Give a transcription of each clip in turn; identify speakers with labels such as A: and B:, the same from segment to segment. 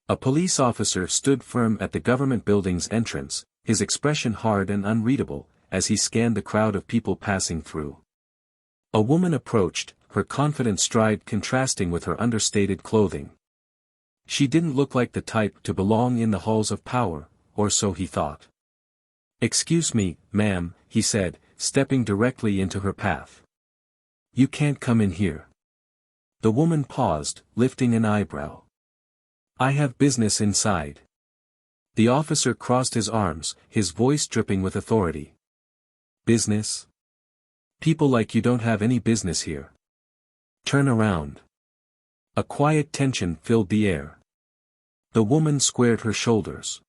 A: A police officer stood firm at the government building's entrance, his expression hard and unreadable, as he scanned the crowd of people passing through. A woman approached, her confident stride contrasting with her understated clothing. She didn't look like the type to belong in the halls of power, or so he thought. "Excuse me, ma'am," he said, stepping directly into her path. "You can't come in here." The woman paused, lifting an eyebrow. "I have business inside." The officer crossed his arms, his voice dripping with authority. "Business? People like you don't have any business here. Turn around." A quiet tension filled the air. The woman squared her shoulders.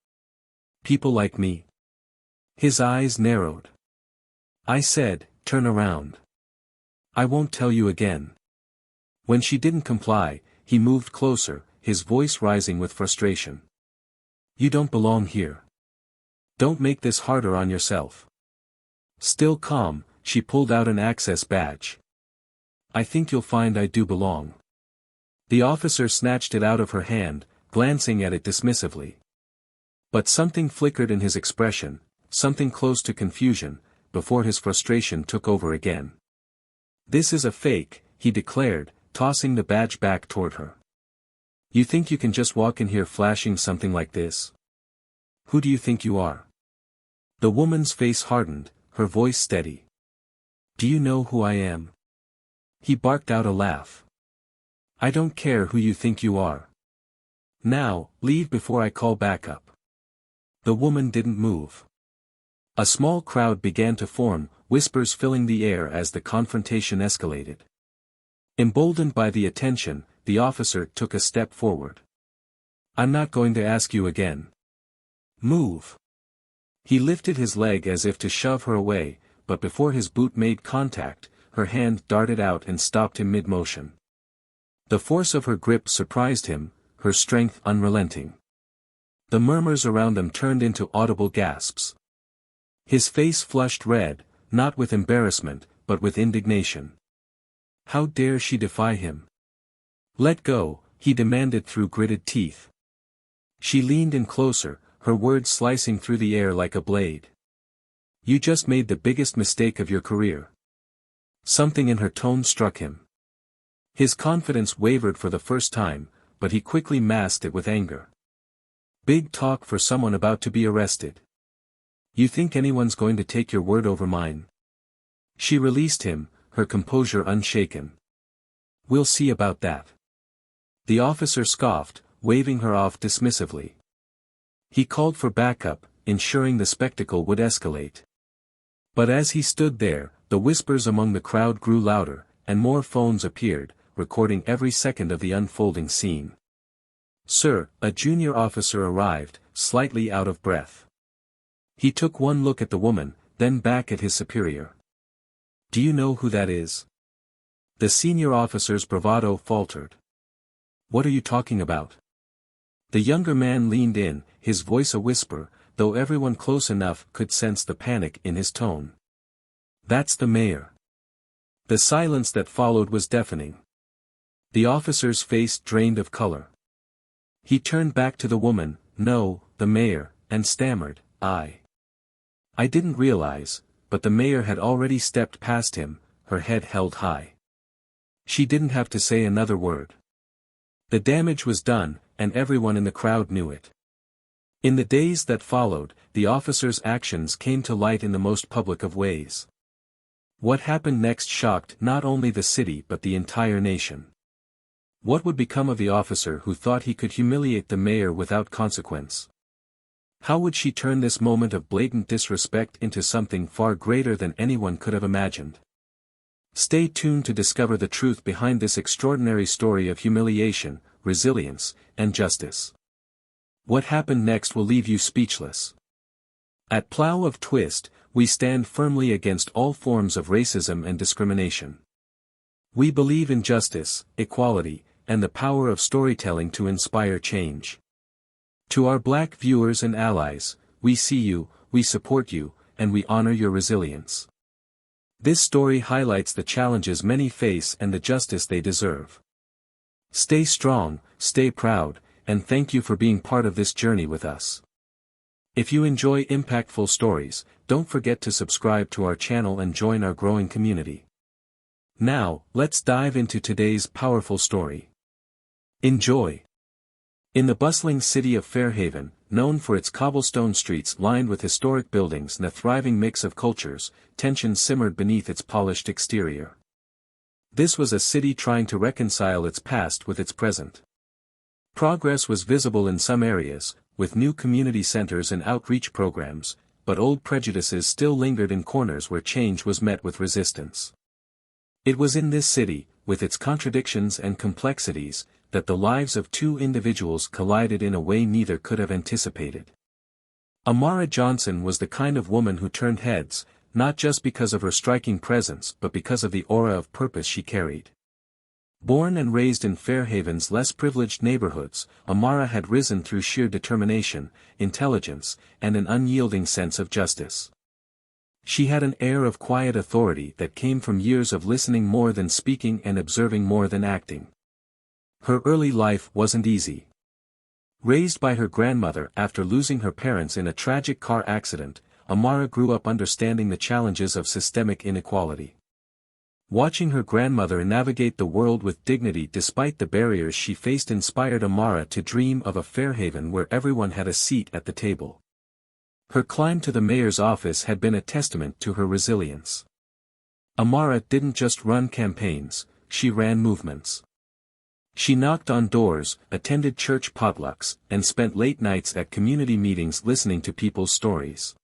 A: "People like me?" His eyes narrowed. "I said, turn around. I won't tell you again." When she didn't comply, he moved closer, his voice rising with frustration. "You don't belong here. Don't make this harder on yourself." Still calm, she pulled out an access badge. "I think you'll find I do belong." The officer snatched it out of her hand, glancing at it dismissively. But something flickered in his expression, something close to confusion, before his frustration took over again. "This is a fake," he declared, tossing the badge back toward her. "You think you can just walk in here flashing something like this? Who do you think you are?" The woman's face hardened, her voice steady. "Do you know who I am?" He barked out a laugh. "I don't care who you think you are. Now, leave before I call backup." The woman didn't move. A small crowd began to form, whispers filling the air as the confrontation escalated. Emboldened by the attention, the officer took a step forward. "I'm not going to ask you again. Move." He lifted his leg as if to shove her away, but before his boot made contact, her hand darted out and stopped him mid-motion. The force of her grip surprised him, her strength unrelenting. The murmurs around them turned into audible gasps. His face flushed red, not with embarrassment, but with indignation. How dare she defy him? "Let go," he demanded through gritted teeth. She leaned in closer, her words slicing through the air like a blade. "You just made the biggest mistake of your career." Something in her tone struck him. His confidence wavered for the first time, but he quickly masked it with anger. "Big talk for someone about to be arrested. You think anyone's going to take your word over mine?" She released him, her composure unshaken. "We'll see about that." The officer scoffed, waving her off dismissively. He called for backup, ensuring the spectacle would escalate. But as he stood there, the whispers among the crowd grew louder, and more phones appeared, recording every second of the unfolding scene. "Sir," a junior officer arrived, slightly out of breath. He took one look at the woman, then back at his superior. "Do you know who that is?" The senior officer's bravado faltered. "What are you talking about?" The younger man leaned in, his voice a whisper, though everyone close enough could sense the panic in his tone. "That's the mayor." The silence that followed was deafening. The officer's face drained of color. He turned back to the woman, "No, the mayor," and stammered, I didn't realize," but the mayor had already stepped past him, her head held high. She didn't have to say another word. The damage was done, and everyone in the crowd knew it. In the days that followed, the officer's actions came to light in the most public of ways. What happened next shocked not only the city but the entire nation. What would become of the officer who thought he could humiliate the mayor without consequence? How would she turn this moment of blatant disrespect into something far greater than anyone could have imagined? Stay tuned to discover the truth behind this extraordinary story of humiliation, resilience, and justice. What happened next will leave you speechless. At Plough of Twist, we stand firmly against all forms of racism and discrimination. We believe in justice, equality, and the power of storytelling to inspire change. To our Black viewers and allies, we see you, we support you, and we honor your resilience. This story highlights the challenges many face and the justice they deserve. Stay strong, stay proud, and thank you for being part of this journey with us. If you enjoy impactful stories, don't forget to subscribe to our channel and join our growing community. Now, let's dive into today's powerful story. Enjoy! In the bustling city of Fairhaven, known for its cobblestone streets lined with historic buildings and a thriving mix of cultures, tension simmered beneath its polished exterior. This was a city trying to reconcile its past with its present. Progress was visible in some areas, with new community centers and outreach programs, but old prejudices still lingered in corners where change was met with resistance. It was in this city, with its contradictions and complexities, that the lives of two individuals collided in a way neither could have anticipated. Amara Johnson was the kind of woman who turned heads, not just because of her striking presence but because of the aura of purpose she carried. Born and raised in Fairhaven's less privileged neighborhoods, Amara had risen through sheer determination, intelligence, and an unyielding sense of justice. She had an air of quiet authority that came from years of listening more than speaking and observing more than acting. Her early life wasn't easy. Raised by her grandmother after losing her parents in a tragic car accident, Amara grew up understanding the challenges of systemic inequality. Watching her grandmother navigate the world with dignity despite the barriers she faced inspired Amara to dream of a Fairhaven where everyone had a seat at the table. Her climb to the mayor's office had been a testament to her resilience. Amara didn't just run campaigns, she ran movements. She knocked on doors, attended church potlucks, and spent late nights at community meetings listening to people's stories.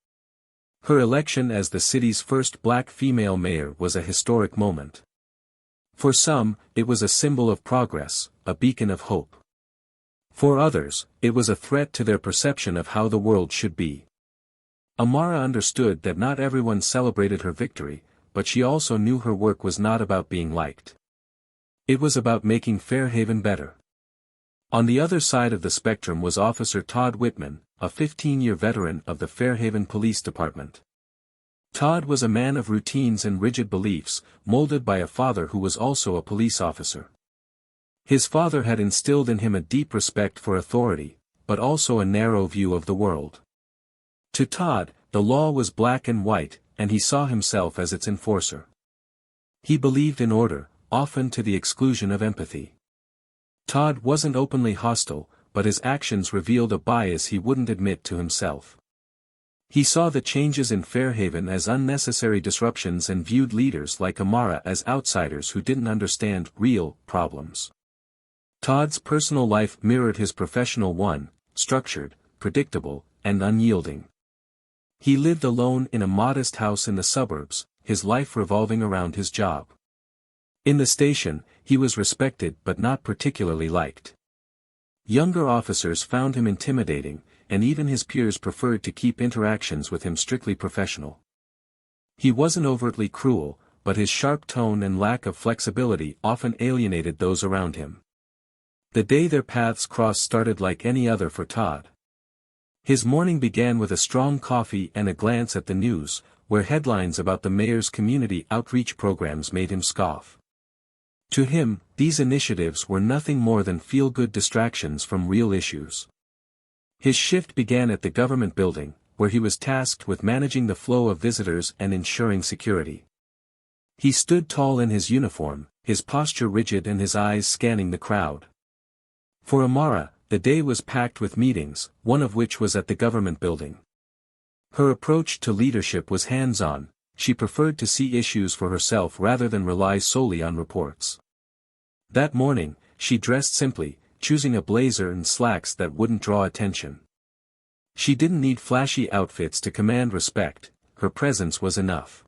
A: Her election as the city's first black female mayor was a historic moment. For some, it was a symbol of progress, a beacon of hope. For others, it was a threat to their perception of how the world should be. Amara understood that not everyone celebrated her victory, but she also knew her work was not about being liked. It was about making Fairhaven better. On the other side of the spectrum was Officer Todd Whitman, a 15-year veteran of the Fairhaven Police Department. Todd was a man of routines and rigid beliefs, molded by a father who was also a police officer. His father had instilled in him a deep respect for authority, but also a narrow view of the world. To Todd, the law was black and white, and he saw himself as its enforcer. He believed in order, often to the exclusion of empathy. Todd wasn't openly hostile, but his actions revealed a bias he wouldn't admit to himself. He saw the changes in Fairhaven as unnecessary disruptions and viewed leaders like Amara as outsiders who didn't understand real problems. Todd's personal life mirrored his professional one, structured, predictable, and unyielding. He lived alone in a modest house in the suburbs, his life revolving around his job. In the station, he was respected but not particularly liked. Younger officers found him intimidating, and even his peers preferred to keep interactions with him strictly professional. He wasn't overtly cruel, but his sharp tone and lack of flexibility often alienated those around him. The day their paths crossed started like any other for Todd. His morning began with a strong coffee and a glance at the news, where headlines about the mayor's community outreach programs made him scoff. To him, these initiatives were nothing more than feel-good distractions from real issues. His shift began at the government building, where he was tasked with managing the flow of visitors and ensuring security. He stood tall in his uniform, his posture rigid and his eyes scanning the crowd. For Amara, the day was packed with meetings, one of which was at the government building. Her approach to leadership was hands-on, she preferred to see issues for herself rather than rely solely on reports. That morning, she dressed simply, choosing a blazer and slacks that wouldn't draw attention. She didn't need flashy outfits to command respect, her presence was enough.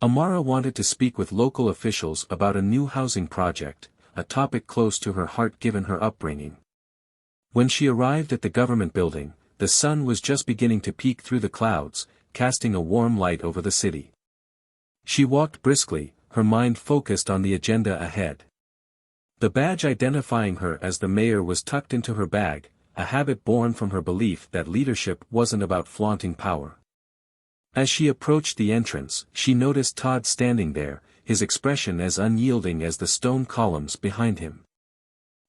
A: Amara wanted to speak with local officials about a new housing project, a topic close to her heart given her upbringing. When she arrived at the government building, the sun was just beginning to peek through the clouds, casting a warm light over the city. She walked briskly, her mind focused on the agenda ahead. The badge identifying her as the mayor was tucked into her bag, a habit born from her belief that leadership wasn't about flaunting power. As she approached the entrance, she noticed Todd standing there, his expression as unyielding as the stone columns behind him.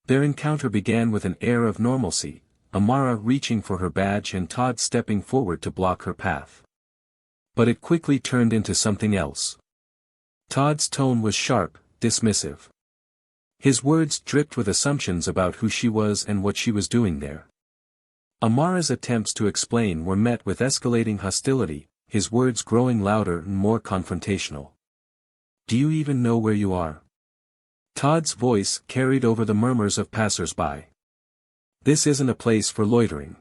A: Their encounter began with an air of normalcy, Amara reaching for her badge and Todd stepping forward to block her path. But it quickly turned into something else. Todd's tone was sharp, dismissive. His words dripped with assumptions about who she was and what she was doing there. Amara's attempts to explain were met with escalating hostility, his words growing louder and more confrontational. "Do you even know where you are?" Todd's voice carried over the murmurs of passers-by. "This isn't a place for loitering."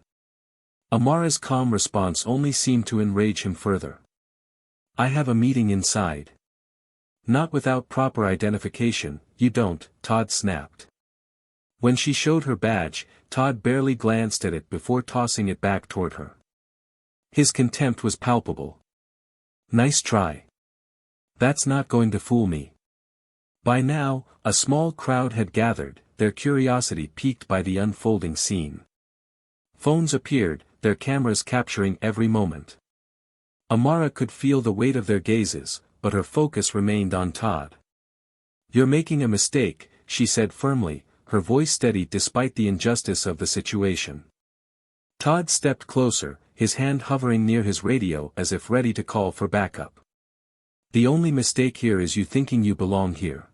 A: Amara's calm response only seemed to enrage him further. "I have a meeting inside." "Not without proper identification, you don't," Todd snapped. When she showed her badge, Todd barely glanced at it before tossing it back toward her. His contempt was palpable. "Nice try. That's not going to fool me." By now, a small crowd had gathered, their curiosity piqued by the unfolding scene. Phones appeared, their cameras capturing every moment. Amara could feel the weight of their gazes, but her focus remained on Todd. "You're making a mistake," she said firmly, her voice steady despite the injustice of the situation. Todd stepped closer, his hand hovering near his radio as if ready to call for backup. "The only mistake here is you thinking you belong here."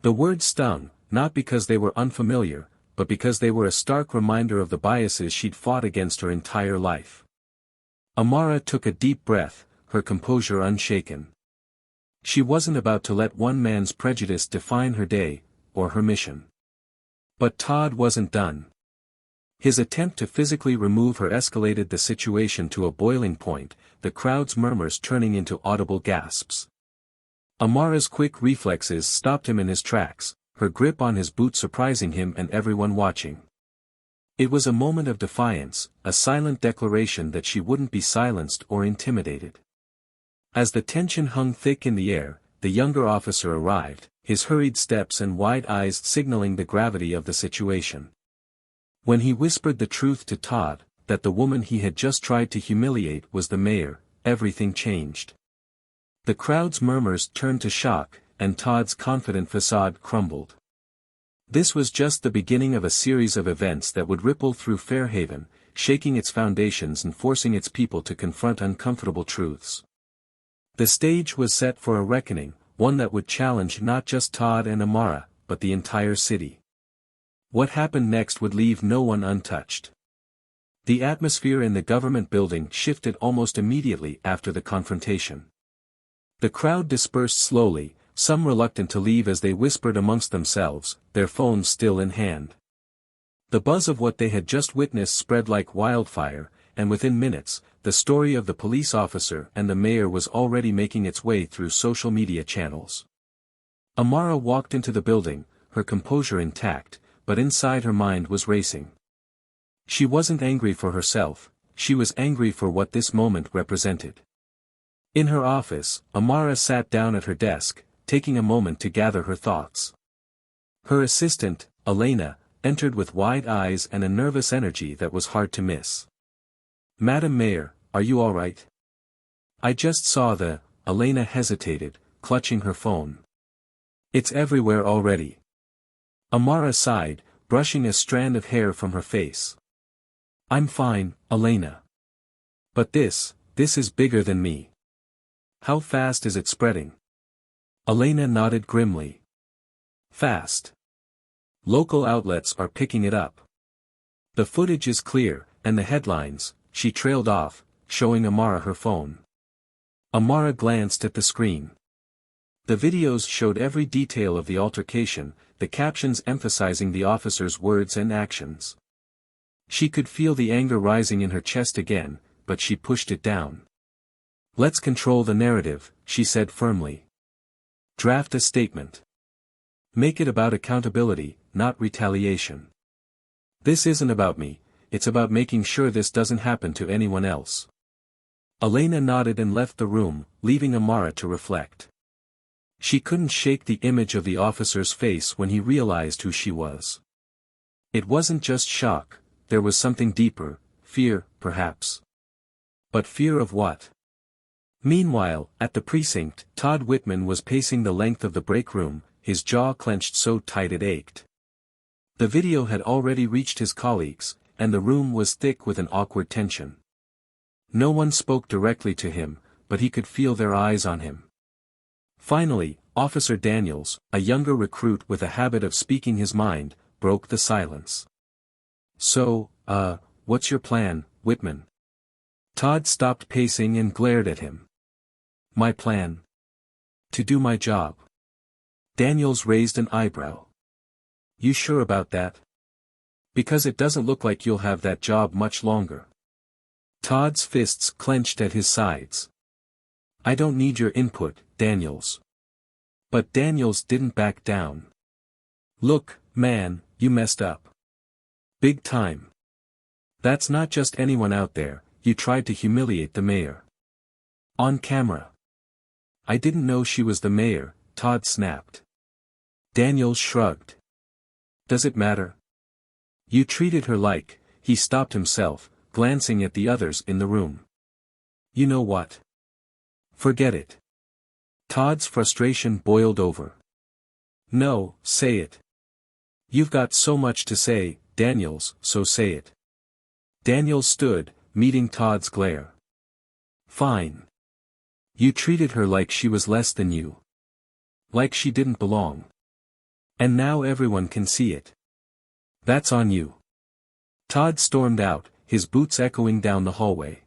A: The words stung, not because they were unfamiliar, but because they were a stark reminder of the biases she'd fought against her entire life. Amara took a deep breath, her composure unshaken. She wasn't about to let one man's prejudice define her day, or her mission. But Todd wasn't done. His attempt to physically remove her escalated the situation to a boiling point, the crowd's murmurs turning into audible gasps. Amara's quick reflexes stopped him in his tracks, her grip on his boot surprising him and everyone watching. It was a moment of defiance, a silent declaration that she wouldn't be silenced or intimidated. As the tension hung thick in the air, the younger officer arrived, his hurried steps and wide eyes signaling the gravity of the situation. When he whispered the truth to Todd, that the woman he had just tried to humiliate was the mayor, everything changed. The crowd's murmurs turned to shock, and Todd's confident facade crumbled. This was just the beginning of a series of events that would ripple through Fairhaven, shaking its foundations and forcing its people to confront uncomfortable truths. The stage was set for a reckoning, one that would challenge not just Todd and Amara, but the entire city. What happened next would leave no one untouched. The atmosphere in the government building shifted almost immediately after the confrontation. The crowd dispersed slowly, some reluctant to leave as they whispered amongst themselves, their phones still in hand. The buzz of what they had just witnessed spread like wildfire, and within minutes, the story of the police officer and the mayor was already making its way through social media channels. Amara walked into the building, her composure intact, but inside her mind was racing. She wasn't angry for herself, she was angry for what this moment represented. In her office, Amara sat down at her desk, taking a moment to gather her thoughts. Her assistant, Elena, entered with wide eyes and a nervous energy that was hard to miss. "Madam Mayor, are you all right?" "I just saw the..." Elena hesitated, clutching her phone. "It's everywhere already." Amara sighed, brushing a strand of hair from her face. "I'm fine, Elena. But this is bigger than me. How fast is it spreading?" Elena nodded grimly. "Fast. Local outlets are picking it up. The footage is clear, and the headlines," she trailed off, showing Amara her phone. Amara glanced at the screen. The videos showed every detail of the altercation, the captions emphasizing the officer's words and actions. She could feel the anger rising in her chest again, but she pushed it down. "Let's control the narrative," she said firmly. "Draft a statement. Make it about accountability, not retaliation. This isn't about me, it's about making sure this doesn't happen to anyone else." Elena nodded and left the room, leaving Amara to reflect. She couldn't shake the image of the officer's face when he realized who she was. It wasn't just shock, there was something deeper, fear, perhaps. But fear of what? Meanwhile, at the precinct, Todd Whitman was pacing the length of the break room, his jaw clenched so tight it ached. The video had already reached his colleagues, and the room was thick with an awkward tension. No one spoke directly to him, but he could feel their eyes on him. Finally, Officer Daniels, a younger recruit with a habit of speaking his mind, broke the silence. "So, what's your plan, Whitman?" Todd stopped pacing and glared at him. "My plan? To do my job." Daniels raised an eyebrow. "You sure about that? Because it doesn't look like you'll have that job much longer." Todd's fists clenched at his sides. "I don't need your input, Daniels." But Daniels didn't back down. "Look, man, you messed up. Big time. That's not just anyone out there, you tried to humiliate the mayor. On camera." "I didn't know she was the mayor," Todd snapped. Daniels shrugged. "Does it matter? You treated her like," he stopped himself, glancing at the others in the room. "You know what? Forget it." Todd's frustration boiled over. "No, say it. You've got so much to say, Daniels, so say it." Daniels stood, meeting Todd's glare. "Fine. You treated her like she was less than you. Like she didn't belong. And now everyone can see it. That's on you." Todd stormed out, his boots echoing down the hallway.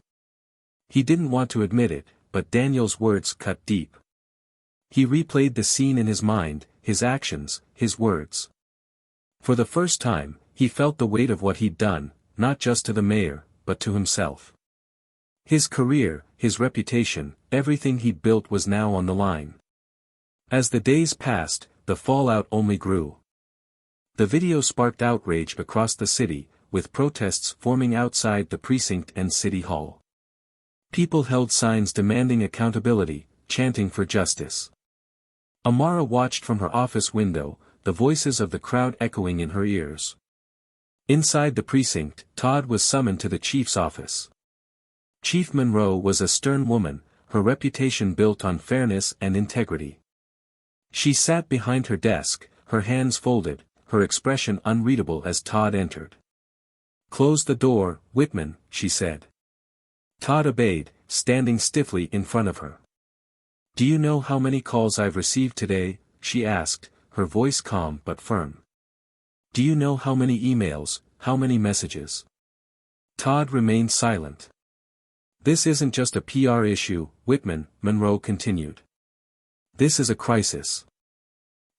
A: He didn't want to admit it, but Daniels' words cut deep. He replayed the scene in his mind, his actions, his words. For the first time, he felt the weight of what he'd done, not just to the mayor, but to himself. His career, his reputation, everything he'd built was now on the line. As the days passed, the fallout only grew. The video sparked outrage across the city, with protests forming outside the precinct and city hall. People held signs demanding accountability, chanting for justice. Amara watched from her office window, the voices of the crowd echoing in her ears. Inside the precinct, Todd was summoned to the chief's office. Chief Monroe was a stern woman, her reputation built on fairness and integrity. She sat behind her desk, her hands folded, her expression unreadable as Todd entered. "Close the door, Whitman," she said. Todd obeyed, standing stiffly in front of her. "Do you know how many calls I've received today?" she asked, her voice calm but firm. "Do you know how many emails, how many messages?" Todd remained silent. "This isn't just a PR issue, Whitman," Monroe continued. "This is a crisis.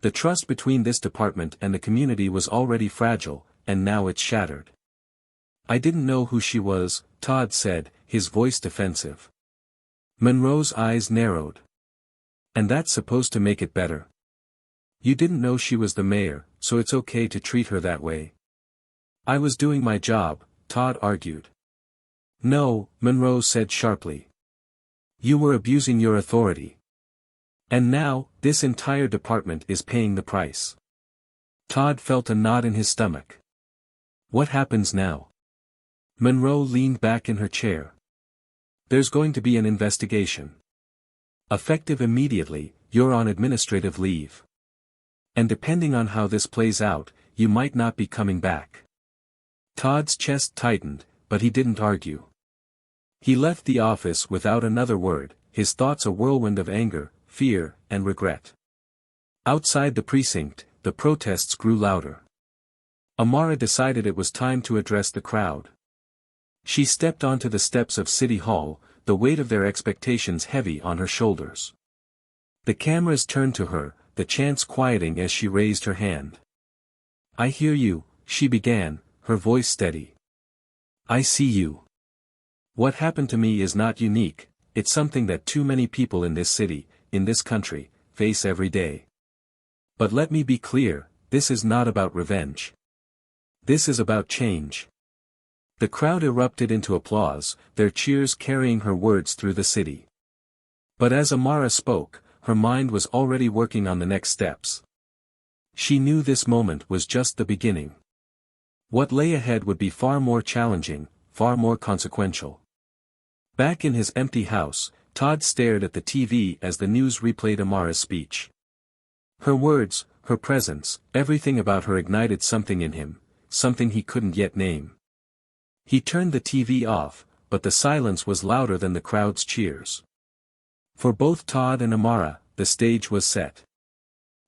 A: The trust between this department and the community was already fragile, and now it's shattered." "I didn't know who she was," Todd said, his voice defensive. Monroe's eyes narrowed. "And that's supposed to make it better? You didn't know she was the mayor, so it's okay to treat her that way?" "I was doing my job," Todd argued. "No," Monroe said sharply. "You were abusing your authority. And now, this entire department is paying the price." Todd felt a knot in his stomach. "What happens now?" Monroe leaned back in her chair. "There's going to be an investigation. Effective immediately, you're on administrative leave. And depending on how this plays out, you might not be coming back." Todd's chest tightened, but he didn't argue. He left the office without another word, his thoughts a whirlwind of anger, fear, and regret. Outside the precinct, the protests grew louder. Amara decided it was time to address the crowd. She stepped onto the steps of City Hall, the weight of their expectations heavy on her shoulders. The cameras turned to her, the chants quieting as she raised her hand. "I hear you," she began, her voice steady. "I see you. What happened to me is not unique, it's something that too many people in this city, in this country, face every day. But let me be clear, this is not about revenge. This is about change." The crowd erupted into applause, their cheers carrying her words through the city. But as Amara spoke, her mind was already working on the next steps. She knew this moment was just the beginning. What lay ahead would be far more challenging, far more consequential. Back in his empty house, Todd stared at the TV as the news replayed Amara's speech. Her words, her presence, everything about her ignited something in him, something he couldn't yet name. He turned the TV off, but the silence was louder than the crowd's cheers. For both Todd and Amara, the stage was set.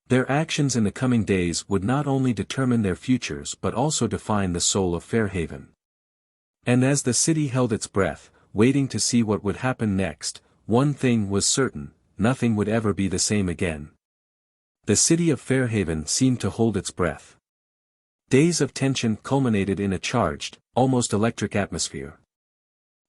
A: Their actions in the coming days would not only determine their futures but also define the soul of Fairhaven. And as the city held its breath, waiting to see what would happen next, one thing was certain: nothing would ever be the same again. The city of Fairhaven seemed to hold its breath. Days of tension culminated in a charged, almost electric atmosphere.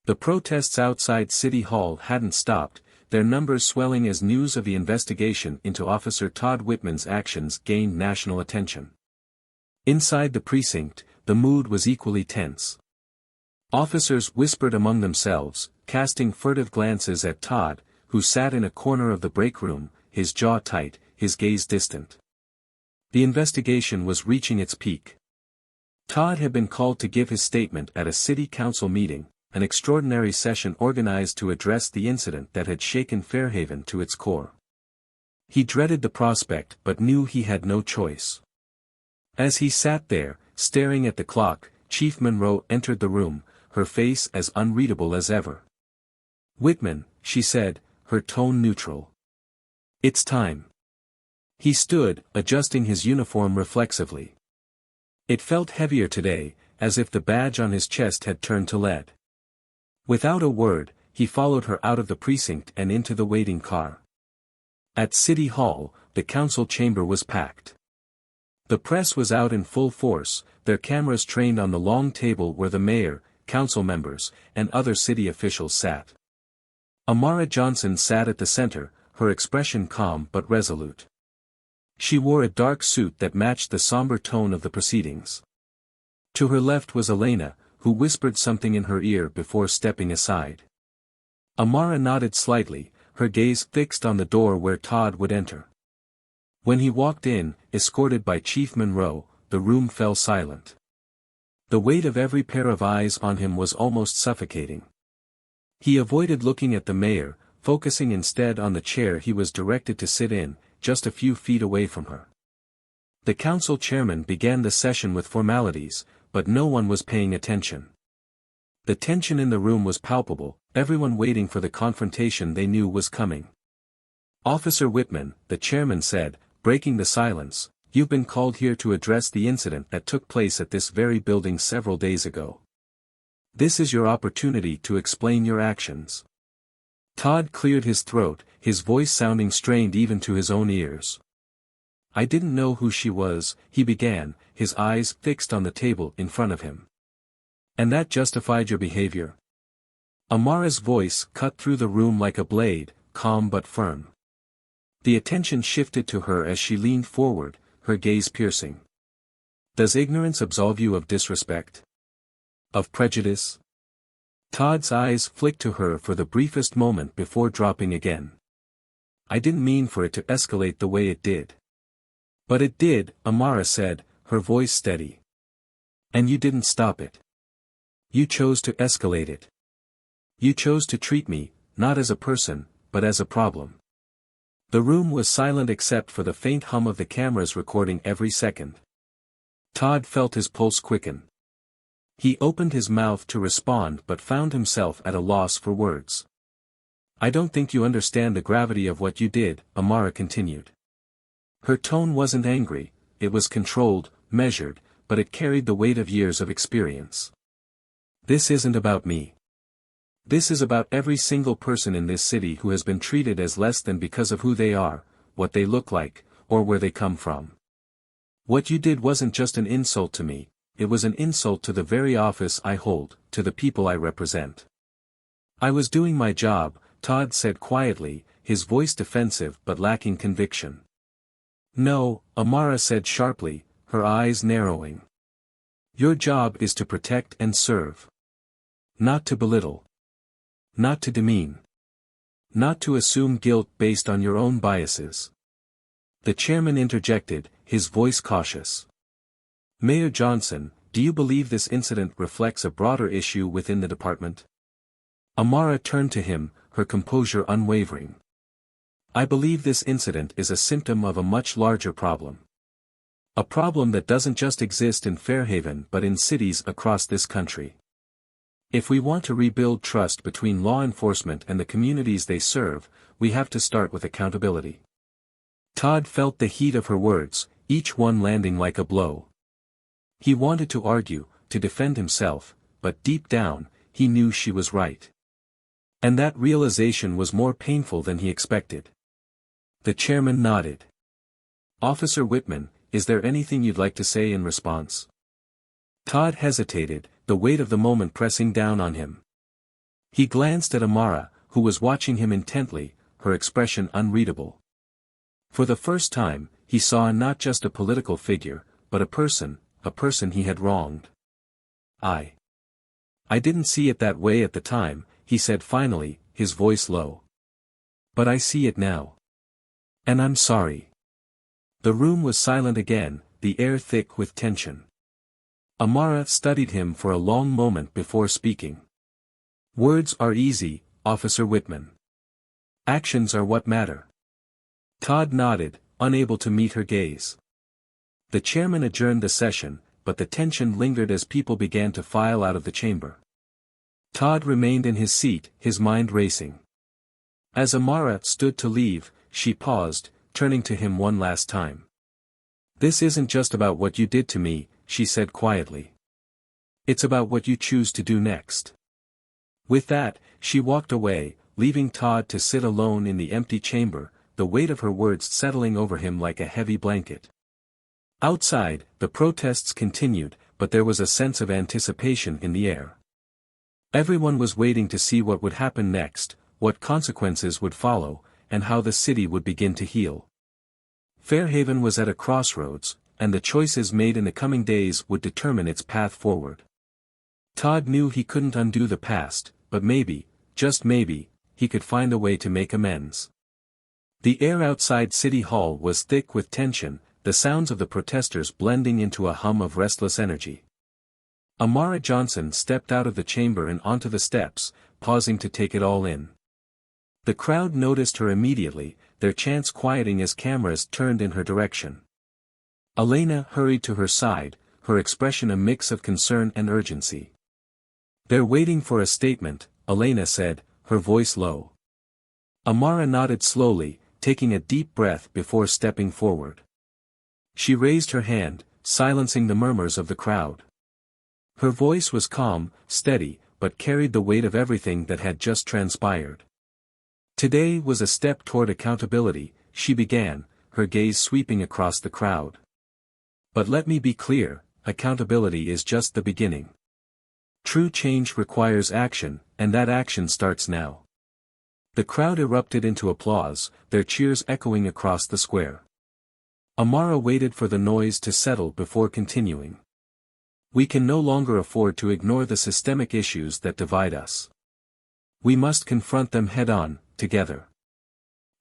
A: The protests outside City Hall hadn't stopped, their numbers swelling as news of the investigation into Officer Todd Whitman's actions gained national attention. Inside the precinct, the mood was equally tense. Officers whispered among themselves, casting furtive glances at Todd, who sat in a corner of the break room, his jaw tight, his gaze distant. The investigation was reaching its peak. Todd had been called to give his statement at a city council meeting, an extraordinary session organized to address the incident that had shaken Fairhaven to its core. He dreaded the prospect but knew he had no choice. As he sat there, staring at the clock, Chief Monroe entered the room, her face as unreadable as ever. "Whitman," she said, her tone neutral. "It's time." He stood, adjusting his uniform reflexively. It felt heavier today, as if the badge on his chest had turned to lead. Without a word, he followed her out of the precinct and into the waiting car. At City Hall, the council chamber was packed. The press was out in full force, their cameras trained on the long table where the mayor, council members, and other city officials sat. Amara Johnson sat at the center, her expression calm but resolute. She wore a dark suit that matched the somber tone of the proceedings. To her left was Elena, who whispered something in her ear before stepping aside. Amara nodded slightly, her gaze fixed on the door where Todd would enter. When he walked in, escorted by Chief Monroe, the room fell silent. The weight of every pair of eyes on him was almost suffocating. He avoided looking at the mayor, focusing instead on the chair he was directed to sit in, just a few feet away from her. The council chairman began the session with formalities, but no one was paying attention. The tension in the room was palpable, everyone waiting for the confrontation they knew was coming. "Officer Whitman," the chairman said, breaking the silence, "you've been called here to address the incident that took place at this very building several days ago. This is your opportunity to explain your actions." Todd cleared his throat, his voice sounding strained even to his own ears. "I didn't know who she was," he began, his eyes fixed on the table in front of him. "And that justified your behavior?" Amara's voice cut through the room like a blade, calm but firm. The attention shifted to her as she leaned forward, her gaze piercing. "Does ignorance absolve you of disrespect? Of prejudice?" Todd's eyes flicked to her for the briefest moment before dropping again. "I didn't mean for it to escalate the way it did." "But it did," Amara said, her voice steady. "And you didn't stop it. You chose to escalate it. You chose to treat me, not as a person, but as a problem." The room was silent except for the faint hum of the cameras recording every second. Todd felt his pulse quicken. He opened his mouth to respond but found himself at a loss for words. "I don't think you understand the gravity of what you did," Amara continued. Her tone wasn't angry, it was controlled, measured, but it carried the weight of years of experience. "This isn't about me. This is about every single person in this city who has been treated as less than because of who they are, what they look like, or where they come from. What you did wasn't just an insult to me, it was an insult to the very office I hold, to the people I represent." "I was doing my job," Todd said quietly, his voice defensive but lacking conviction. "No," Amara said sharply, her eyes narrowing. "Your job is to protect and serve. Not to belittle. Not to demean. Not to assume guilt based on your own biases." The chairman interjected, his voice cautious. "Mayor Johnson, do you believe this incident reflects a broader issue within the department?" Amara turned to him, her composure unwavering. "I believe this incident is a symptom of a much larger problem. A problem that doesn't just exist in Fairhaven but in cities across this country. If we want to rebuild trust between law enforcement and the communities they serve, we have to start with accountability. Todd felt the heat of her words, each one landing like a blow. He wanted to argue, to defend himself, but deep down, he knew she was right. And that realization was more painful than he expected. The chairman nodded. "Officer Whitman, is there anything you'd like to say in response?" Todd hesitated, the weight of the moment pressing down on him. He glanced at Amara, who was watching him intently, her expression unreadable. For the first time, he saw not just a political figure, but a person he had wronged. I didn't see it that way at the time," he said finally, his voice low. "But I see it now. And I'm sorry." The room was silent again, the air thick with tension. Amara studied him for a long moment before speaking. "Words are easy, Officer Whitman. Actions are what matter." Todd nodded, unable to meet her gaze. The chairman adjourned the session, but the tension lingered as people began to file out of the chamber. Todd remained in his seat, his mind racing. As Amara stood to leave, she paused, turning to him one last time. "This isn't just about what you did to me," she said quietly. "It's about what you choose to do next." With that, she walked away, leaving Todd to sit alone in the empty chamber, the weight of her words settling over him like a heavy blanket. Outside, the protests continued, but there was a sense of anticipation in the air. Everyone was waiting to see what would happen next, what consequences would follow, and how the city would begin to heal. Fairhaven was at a crossroads, and the choices made in the coming days would determine its path forward. Todd knew he couldn't undo the past, but maybe, just maybe, he could find a way to make amends. The air outside City Hall was thick with tension, the sounds of the protesters blending into a hum of restless energy. Amara Johnson stepped out of the chamber and onto the steps, pausing to take it all in. The crowd noticed her immediately, their chants quieting as cameras turned in her direction. Elena hurried to her side, her expression a mix of concern and urgency. "They're waiting for a statement," Elena said, her voice low. Amara nodded slowly, taking a deep breath before stepping forward. She raised her hand, silencing the murmurs of the crowd. Her voice was calm, steady, but carried the weight of everything that had just transpired. "Today was a step toward accountability," she began, her gaze sweeping across the crowd. "But let me be clear, accountability is just the beginning. True change requires action, and that action starts now." The crowd erupted into applause, their cheers echoing across the square. Amara waited for the noise to settle before continuing. "We can no longer afford to ignore the systemic issues that divide us. We must confront them head-on, together.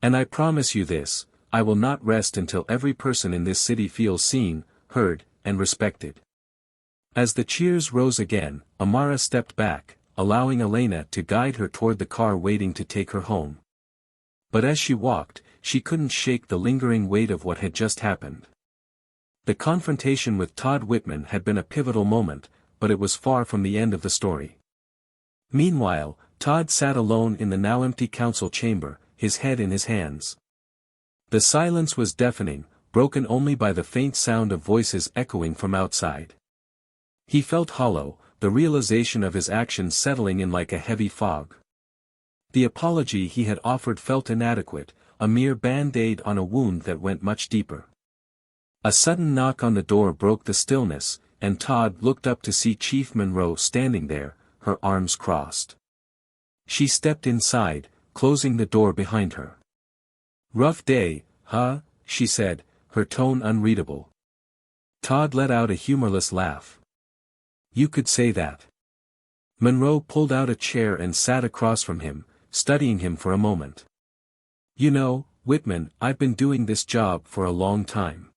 A: And I promise you this, I will not rest until every person in this city feels seen, heard, and respected." As the cheers rose again, Amara stepped back, allowing Elena to guide her toward the car waiting to take her home. But as she walked, she couldn't shake the lingering weight of what had just happened. The confrontation with Todd Whitman had been a pivotal moment, but it was far from the end of the story. Meanwhile, Todd sat alone in the now empty council chamber, his head in his hands. The silence was deafening, broken only by the faint sound of voices echoing from outside. He felt hollow, the realization of his actions settling in like a heavy fog. The apology he had offered felt inadequate, a mere band-aid on a wound that went much deeper. A sudden knock on the door broke the stillness, and Todd looked up to see Chief Monroe standing there, her arms crossed. She stepped inside, closing the door behind her. "Rough day, huh?" she said, her tone unreadable. Todd let out a humorless laugh. "You could say that." Monroe pulled out a chair and sat across from him, studying him for a moment. "You know, Whitman, I've been doing this job for a long time.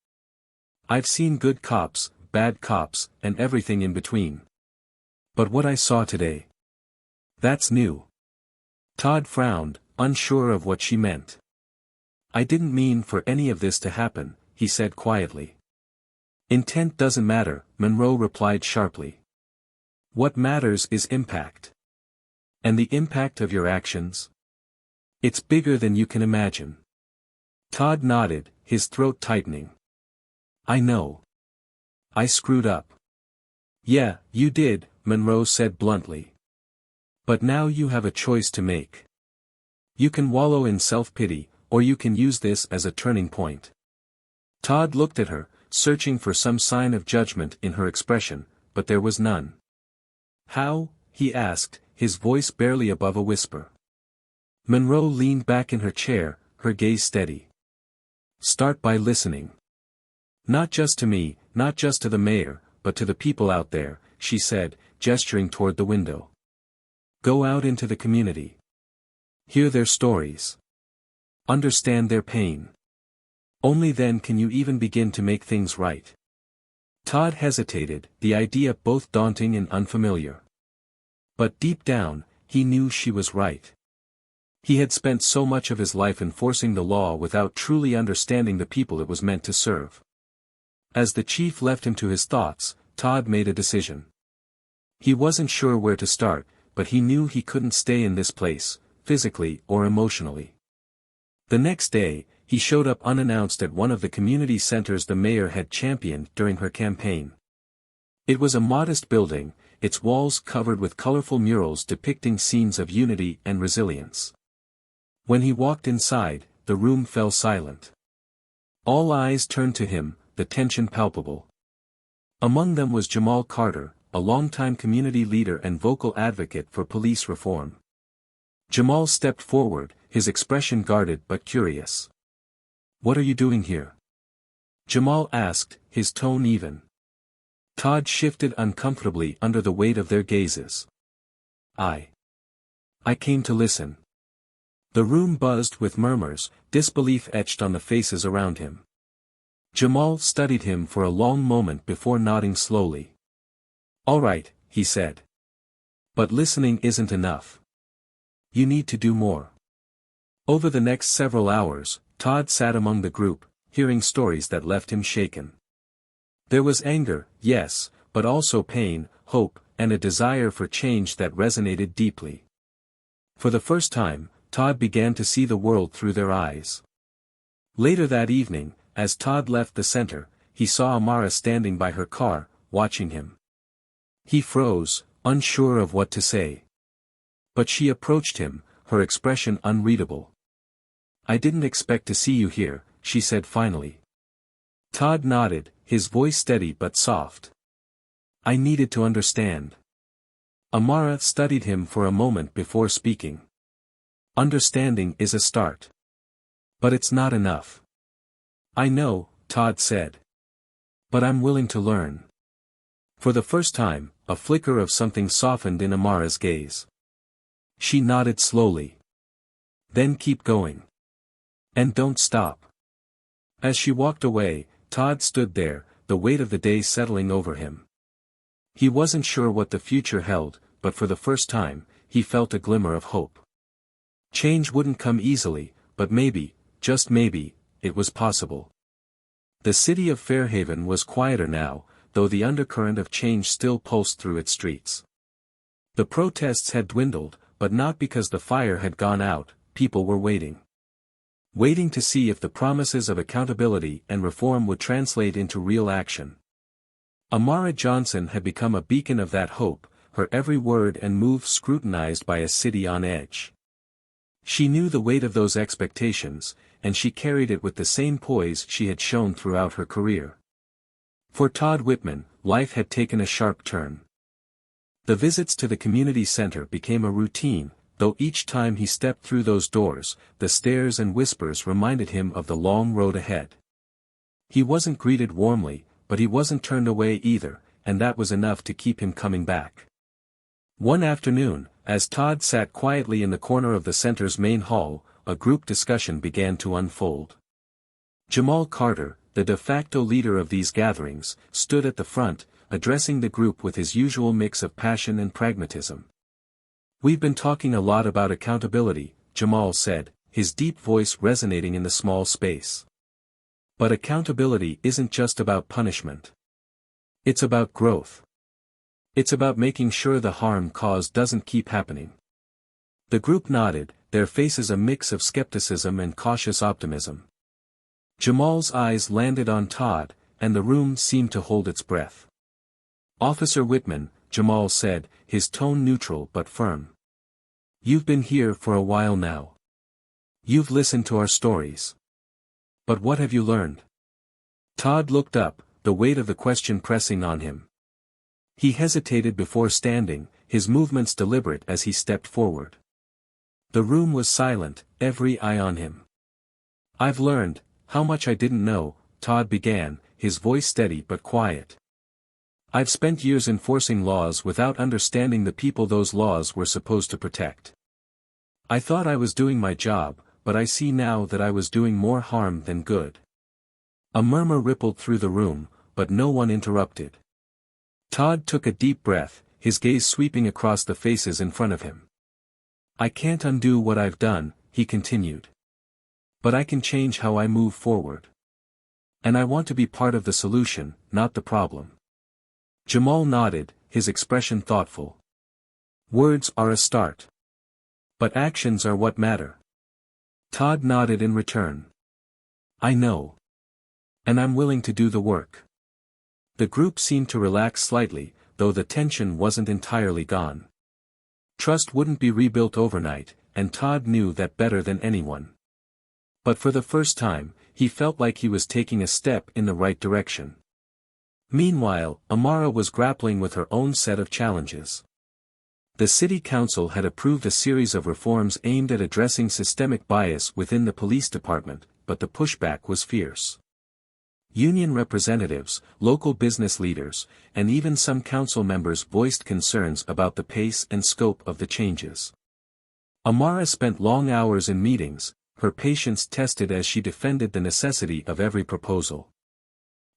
A: I've seen good cops, bad cops, and everything in between. But what I saw today, that's new." Todd frowned, unsure of what she meant. "I didn't mean for any of this to happen," he said quietly. Intent doesn't matter, Monroe replied sharply. What matters is impact. And the impact of your actions? It's bigger than you can imagine. Todd nodded, his throat tightening. I know. I screwed up. Yeah, you did, Monroe said bluntly. But now you have a choice to make. You can wallow in self-pity, or you can use this as a turning point. Todd looked at her, searching for some sign of judgment in her expression, but there was none. How? He asked, his voice barely above a whisper. Monroe leaned back in her chair, her gaze steady. Start by listening. Not just to me, not just to the mayor, but to the people out there, she said, gesturing toward the window. Go out into the community. Hear their stories. Understand their pain. Only then can you even begin to make things right. Todd hesitated, the idea both daunting and unfamiliar. But deep down, he knew she was right. He had spent so much of his life enforcing the law without truly understanding the people it was meant to serve. As the chief left him to his thoughts, Todd made a decision. He wasn't sure where to start, but he knew he couldn't stay in this place, physically or emotionally. The next day, he showed up unannounced at one of the community centers the mayor had championed during her campaign. It was a modest building, its walls covered with colorful murals depicting scenes of unity and resilience. When he walked inside, the room fell silent. All eyes turned to him, the tension palpable. Among them was Jamal Carter, a longtime community leader and vocal advocate for police reform. Jamal stepped forward, his expression guarded but curious. What are you doing here? Jamal asked, his tone even. Todd shifted uncomfortably under the weight of their gazes. I came to listen. The room buzzed with murmurs, disbelief etched on the faces around him. Jamal studied him for a long moment before nodding slowly. All right, he said. But listening isn't enough. You need to do more. Over the next several hours, Todd sat among the group, hearing stories that left him shaken. There was anger, yes, but also pain, hope, and a desire for change that resonated deeply. For the first time, Todd began to see the world through their eyes. Later that evening, as Todd left the center, he saw Amara standing by her car, watching him. He froze, unsure of what to say. But she approached him, her expression unreadable. I didn't expect to see you here, she said finally. Todd nodded, his voice steady but soft. I needed to understand. Amara studied him for a moment before speaking. Understanding is a start. But it's not enough. I know, Todd said. But I'm willing to learn. For the first time, a flicker of something softened in Amara's gaze. She nodded slowly. Then keep going. And don't stop. As she walked away, Todd stood there, the weight of the day settling over him. He wasn't sure what the future held, but for the first time, he felt a glimmer of hope. Change wouldn't come easily, but maybe, just maybe, it was possible. The city of Fairhaven was quieter now, though the undercurrent of change still pulsed through its streets. The protests had dwindled, but not because the fire had gone out, people were waiting. Waiting to see if the promises of accountability and reform would translate into real action. Amara Johnson had become a beacon of that hope, her every word and move scrutinized by a city on edge. She knew the weight of those expectations, and she carried it with the same poise she had shown throughout her career. For Todd Whitman, life had taken a sharp turn. The visits to the community center became a routine, though each time he stepped through those doors, the stares and whispers reminded him of the long road ahead. He wasn't greeted warmly, but he wasn't turned away either, and that was enough to keep him coming back. One afternoon, as Todd sat quietly in the corner of the center's main hall, a group discussion began to unfold. Jamal Carter, the de facto leader of these gatherings, stood at the front, addressing the group with his usual mix of passion and pragmatism. We've been talking a lot about accountability, Jamal said, his deep voice resonating in the small space. But accountability isn't just about punishment. It's about growth. It's about making sure the harm caused doesn't keep happening. The group nodded, their faces a mix of skepticism and cautious optimism. Jamal's eyes landed on Todd, and the room seemed to hold its breath. "Officer Whitman," Jamal said, his tone neutral but firm. "You've been here for a while now. You've listened to our stories. But what have you learned?" Todd looked up, the weight of the question pressing on him. He hesitated before standing, his movements deliberate as he stepped forward. The room was silent, every eye on him. "I've learned how much I didn't know," Todd began, his voice steady but quiet. "I've spent years enforcing laws without understanding the people those laws were supposed to protect. I thought I was doing my job, but I see now that I was doing more harm than good." A murmur rippled through the room, but no one interrupted. Todd took a deep breath, his gaze sweeping across the faces in front of him. "I can't undo what I've done," he continued. "But I can change how I move forward. And I want to be part of the solution, not the problem." Jamal nodded, his expression thoughtful. "Words are a start. But actions are what matter." Todd nodded in return. "I know. And I'm willing to do the work." The group seemed to relax slightly, though the tension wasn't entirely gone. Trust wouldn't be rebuilt overnight, and Todd knew that better than anyone. But for the first time, he felt like he was taking a step in the right direction. Meanwhile, Amara was grappling with her own set of challenges. The city council had approved a series of reforms aimed at addressing systemic bias within the police department, but the pushback was fierce. Union representatives, local business leaders, and even some council members voiced concerns about the pace and scope of the changes. Amara spent long hours in meetings, her patience tested as she defended the necessity of every proposal.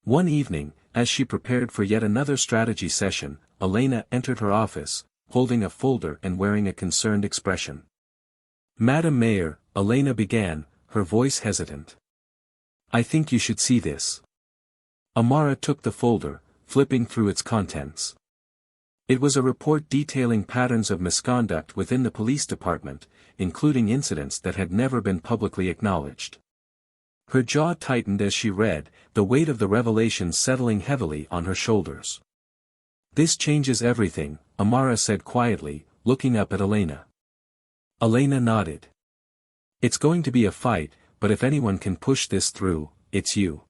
A: One evening, as she prepared for yet another strategy session, Elena entered her office, holding a folder and wearing a concerned expression. "Madam Mayor," Elena began, her voice hesitant. "I think you should see this." Amara took the folder, flipping through its contents. It was a report detailing patterns of misconduct within the police department, including incidents that had never been publicly acknowledged. Her jaw tightened as she read, the weight of the revelations settling heavily on her shoulders. "This changes everything," Amara said quietly, looking up at Elena. Elena nodded. "It's going to be a fight, but if anyone can push this through, it's you."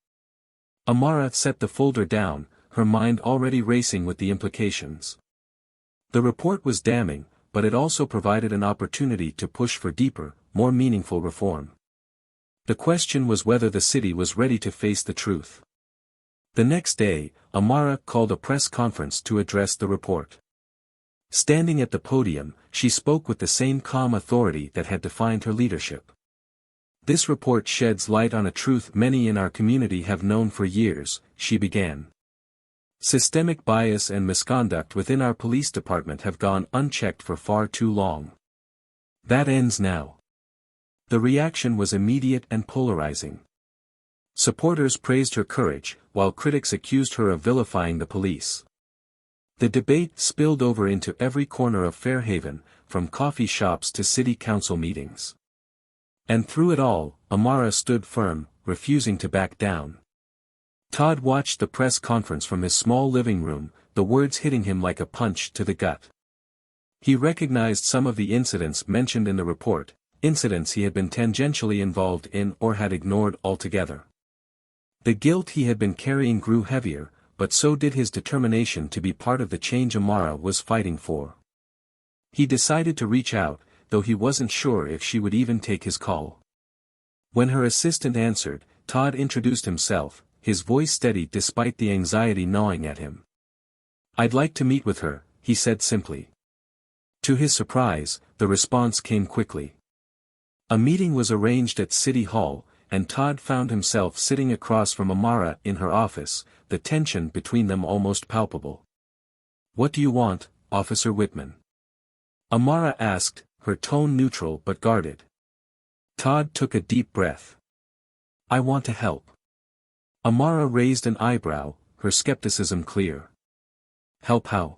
A: Amara set the folder down, her mind already racing with the implications. The report was damning, but it also provided an opportunity to push for deeper, more meaningful reform. The question was whether the city was ready to face the truth. The next day, Amara called a press conference to address the report. Standing at the podium, she spoke with the same calm authority that had defined her leadership. "This report sheds light on a truth many in our community have known for years," she began. "Systemic bias and misconduct within our police department have gone unchecked for far too long. That ends now." The reaction was immediate and polarizing. Supporters praised her courage, while critics accused her of vilifying the police. The debate spilled over into every corner of Fairhaven, from coffee shops to city council meetings. And through it all, Amara stood firm, refusing to back down. Todd watched the press conference from his small living room, the words hitting him like a punch to the gut. He recognized some of the incidents mentioned in the report, incidents he had been tangentially involved in or had ignored altogether. The guilt he had been carrying grew heavier, but so did his determination to be part of the change Amara was fighting for. He decided to reach out, though he wasn't sure if she would even take his call. When her assistant answered, Todd introduced himself, his voice steady despite the anxiety gnawing at him. "I'd like to meet with her," he said simply. To his surprise, the response came quickly. A meeting was arranged at City Hall, and Todd found himself sitting across from Amara in her office, the tension between them almost palpable. "What do you want, Officer Whitman?" Amara asked, her tone neutral but guarded. Todd took a deep breath. "I want to help." Amara raised an eyebrow, her skepticism clear. Help how?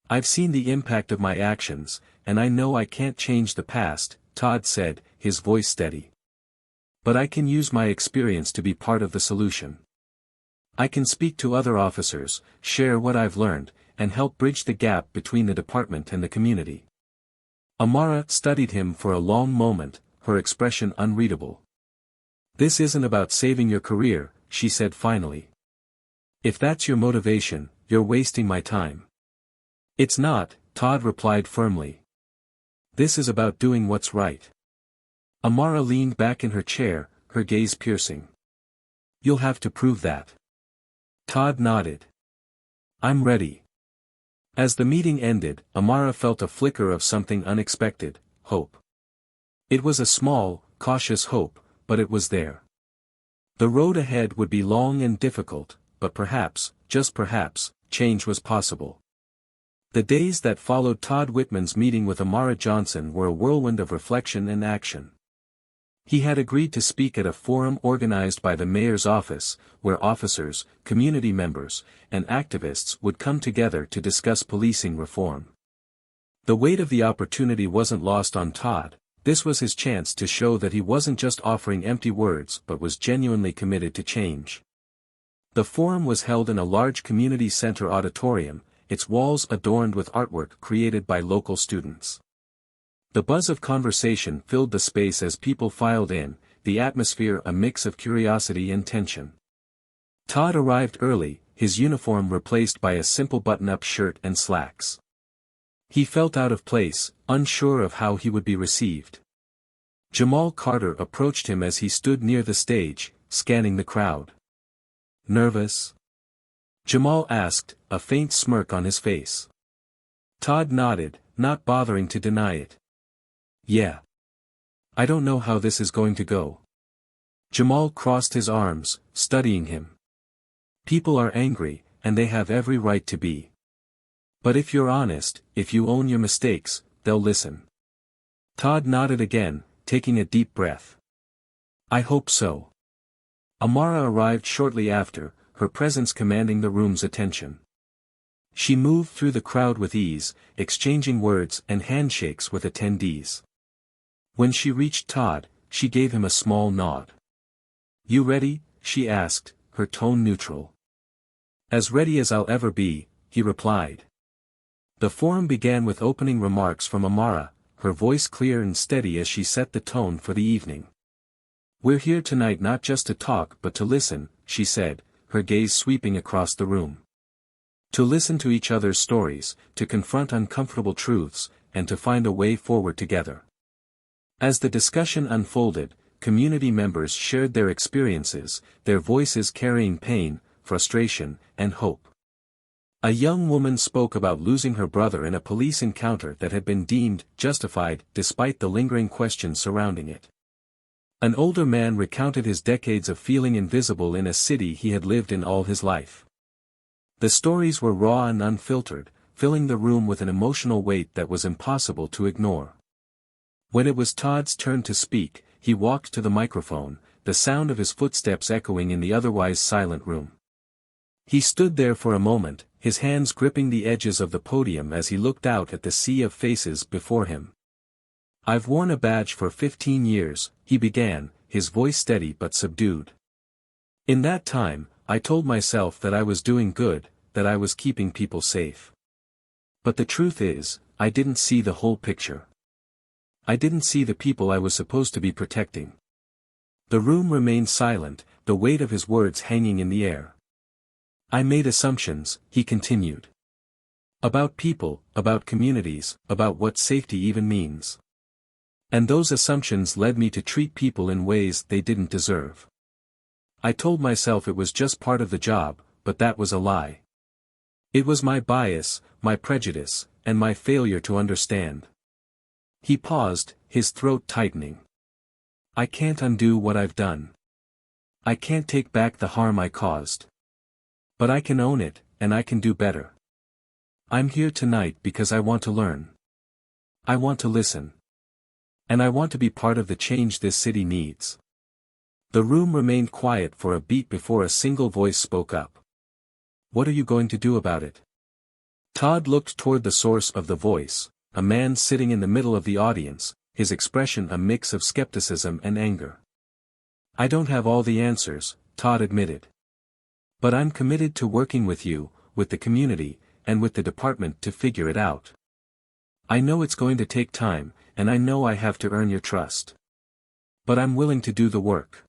A: I've seen the impact of my actions, and I know I can't change the past, Todd said, his voice steady. But I can use my experience to be part of the solution. I can speak to other officers, share what I've learned, and help bridge the gap between the department and the community. Amara studied him for a long moment, her expression unreadable. This isn't about saving your career, she said finally. If that's your motivation, you're wasting my time. It's not, Todd replied firmly. This is about doing what's right. Amara leaned back in her chair, her gaze piercing. You'll have to prove that. Todd nodded. I'm ready. As the meeting ended, Amara felt a flicker of something unexpected, hope. It was a small, cautious hope, but it was there. The road ahead would be long and difficult, but perhaps, just perhaps, change was possible. The days that followed Todd Whitman's meeting with Amara Johnson were a whirlwind of reflection and action. He had agreed to speak at a forum organized by the mayor's office, where officers, community members, and activists would come together to discuss policing reform. The weight of the opportunity wasn't lost on Todd. This was his chance to show that he wasn't just offering empty words but was genuinely committed to change. The forum was held in a large community center auditorium, its walls adorned with artwork created by local students. The buzz of conversation filled the space as people filed in, the atmosphere a mix of curiosity and tension. Todd arrived early, his uniform replaced by a simple button-up shirt and slacks. He felt out of place, unsure of how he would be received. Jamal Carter approached him as he stood near the stage, scanning the crowd. Nervous? Jamal asked, a faint smirk on his face. Todd nodded, not bothering to deny it. Yeah. I don't know how this is going to go. Jamal crossed his arms, studying him. People are angry, and they have every right to be. But if you're honest, if you own your mistakes, they'll listen. Todd nodded again, taking a deep breath. I hope so. Amara arrived shortly after, her presence commanding the room's attention. She moved through the crowd with ease, exchanging words and handshakes with attendees. When she reached Todd, she gave him a small nod. You ready? She asked, her tone neutral. As ready as I'll ever be, he replied. The forum began with opening remarks from Amara, her voice clear and steady as she set the tone for the evening. We're here tonight not just to talk but to listen, she said, her gaze sweeping across the room. To listen to each other's stories, to confront uncomfortable truths, and to find a way forward together. As the discussion unfolded, community members shared their experiences, their voices carrying pain, frustration, and hope. A young woman spoke about losing her brother in a police encounter that had been deemed justified despite the lingering questions surrounding it. An older man recounted his decades of feeling invisible in a city he had lived in all his life. The stories were raw and unfiltered, filling the room with an emotional weight that was impossible to ignore. When it was Todd's turn to speak, he walked to the microphone, the sound of his footsteps echoing in the otherwise silent room. He stood there for a moment, his hands gripping the edges of the podium as he looked out at the sea of faces before him. I've worn a badge for 15 years, he began, his voice steady but subdued. In that time, I told myself that I was doing good, that I was keeping people safe. But the truth is, I didn't see the whole picture. I didn't see the people I was supposed to be protecting. The room remained silent, the weight of his words hanging in the air. I made assumptions, he continued. About people, about communities, about what safety even means. And those assumptions led me to treat people in ways they didn't deserve. I told myself it was just part of the job, but that was a lie. It was my bias, my prejudice, and my failure to understand. He paused, his throat tightening. I can't undo what I've done. I can't take back the harm I caused. But I can own it, and I can do better. I'm here tonight because I want to learn. I want to listen. And I want to be part of the change this city needs. The room remained quiet for a beat before a single voice spoke up. What are you going to do about it? Todd looked toward the source of the voice, a man sitting in the middle of the audience, his expression a mix of skepticism and anger. I don't have all the answers, Todd admitted. But I'm committed to working with you, with the community, and with the department to figure it out. I know it's going to take time, and I know I have to earn your trust. But I'm willing to do the work.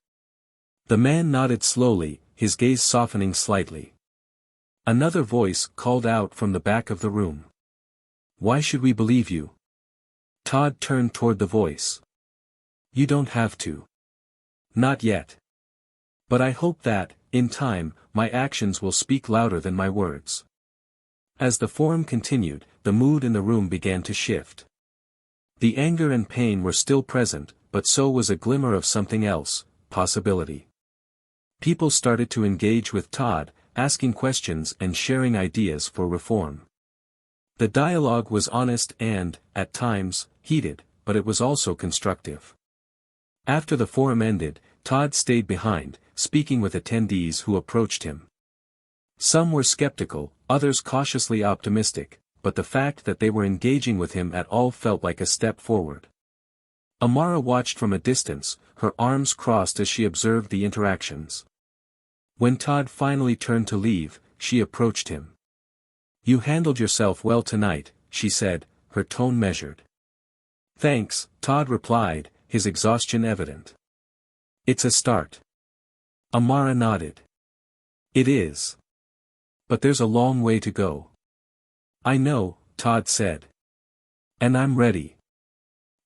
A: The man nodded slowly, his gaze softening slightly. Another voice called out from the back of the room. Why should we believe you? Todd turned toward the voice. You don't have to. Not yet. But I hope that, in time, my actions will speak louder than my words. As the forum continued, the mood in the room began to shift. The anger and pain were still present, but so was a glimmer of something else, possibility. People started to engage with Todd, asking questions and sharing ideas for reform. The dialogue was honest and, at times, heated, but it was also constructive. After the forum ended, Todd stayed behind, speaking with attendees who approached him. Some were skeptical, others cautiously optimistic, but the fact that they were engaging with him at all felt like a step forward. Amara watched from a distance, her arms crossed as she observed the interactions. When Todd finally turned to leave, she approached him. You handled yourself well tonight, she said, her tone measured. Thanks, Todd replied, his exhaustion evident. It's a start. Amara nodded. It is. But there's a long way to go. I know, Todd said. And I'm ready.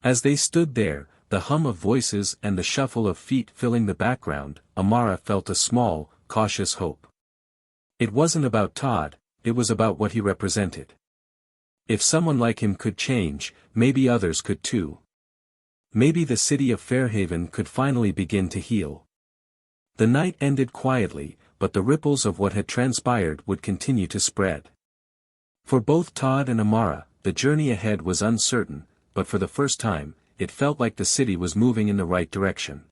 A: As they stood there, the hum of voices and the shuffle of feet filling the background, Amara felt a small, cautious hope. It wasn't about Todd, it was about what he represented. If someone like him could change, maybe others could too. Maybe the city of Fairhaven could finally begin to heal. The night ended quietly, but the ripples of what had transpired would continue to spread. For both Todd and Amara, the journey ahead was uncertain, but for the first time, it felt like the city was moving in the right direction.